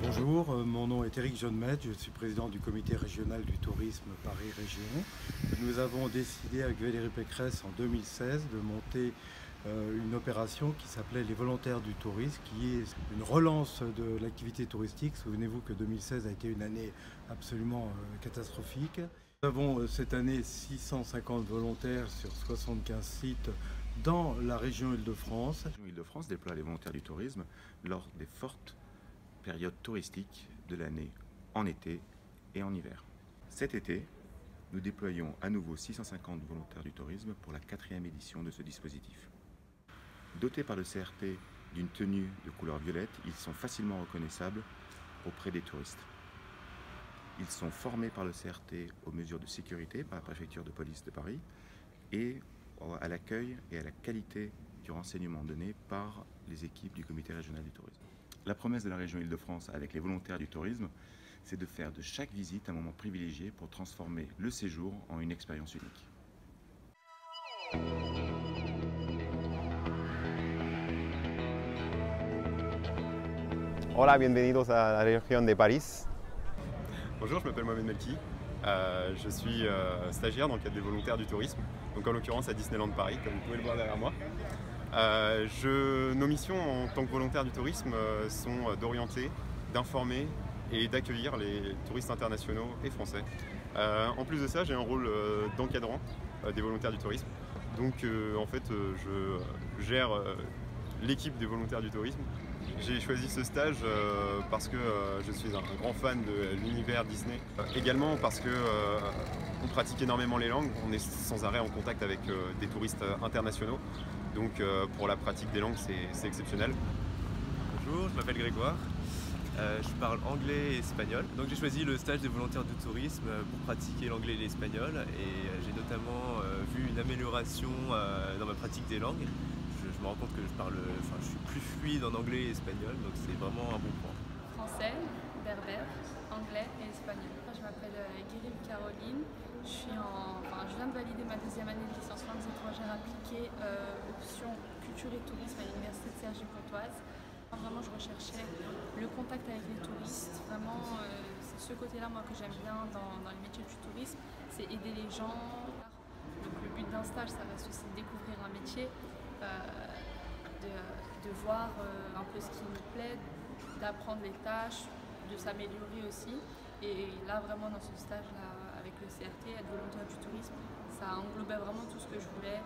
Bonjour, mon nom est Éric Jeannemette, je suis président du comité régional du tourisme Paris Région. Nous avons décidé avec Valérie Pécresse en 2016 de monter une opération qui s'appelait les volontaires du tourisme, qui est une relance de l'activité touristique. Souvenez-vous que 2016 a été une année absolument catastrophique. Nous avons cette année 650 volontaires sur 75 sites dans la région Île-de-France. La région Île-de-France déploie les volontaires du tourisme lors des fortes périodes touristiques de l'année, en été et en hiver. Cet été, nous déployons à nouveau 650 volontaires du tourisme pour la 4e édition de ce dispositif. Dotés par le CRT d'une tenue de couleur violette, ils sont facilement reconnaissables auprès des touristes. Ils sont formés par le CRT aux mesures de sécurité par la préfecture de police de Paris et à l'accueil et à la qualité du renseignement donné par les équipes du comité régional du tourisme. La promesse de la région Île-de-France avec les volontaires du tourisme, c'est de faire de chaque visite un moment privilégié pour transformer le séjour en une expérience unique. Hola, bienvenidos a la région de Paris. Bonjour, je m'appelle Mohamed Melki. Je suis stagiaire dans le cadre des volontaires du tourisme, donc en l'occurrence à Disneyland Paris, comme vous pouvez le voir derrière moi. Nos missions en tant que volontaires du tourisme sont d'orienter, d'informer et d'accueillir les touristes internationaux et français. En plus de ça, j'ai un rôle d'encadrant des volontaires du tourisme. Donc en fait, je gère l'équipe des volontaires du tourisme. J'ai choisi ce stage parce que je suis un grand fan de l'univers Disney. Également parce que on pratique énormément les langues, on est sans arrêt en contact avec des touristes internationaux. Donc pour la pratique des langues, c'est exceptionnel. Bonjour, je m'appelle Grégoire. Je parle anglais et espagnol. Donc j'ai choisi le stage des volontaires du tourisme pour pratiquer l'anglais et l'espagnol. Et j'ai notamment vu une amélioration dans ma pratique des langues. Je me rends compte que je suis plus fluide en anglais et espagnol, donc c'est vraiment un bon point. Français, berbère, anglais et espagnol. Je m'appelle Guéril Caroline, je viens de valider ma 2e année de licence langues étrangères appliquées, option culture et tourisme à l'université de Cergy-Pontoise. Vraiment, je recherchais le contact avec les touristes. Vraiment, c'est ce côté-là moi que j'aime bien dans le métier du tourisme, c'est aider les gens. Donc le but d'un stage, ça reste aussi de découvrir un métier, de voir un peu ce qui nous plaît, d'apprendre les tâches, de s'améliorer aussi. Et là, vraiment, dans ce stage-là, avec le CRT, être volontaire du tourisme, ça englobait vraiment tout ce que je voulais.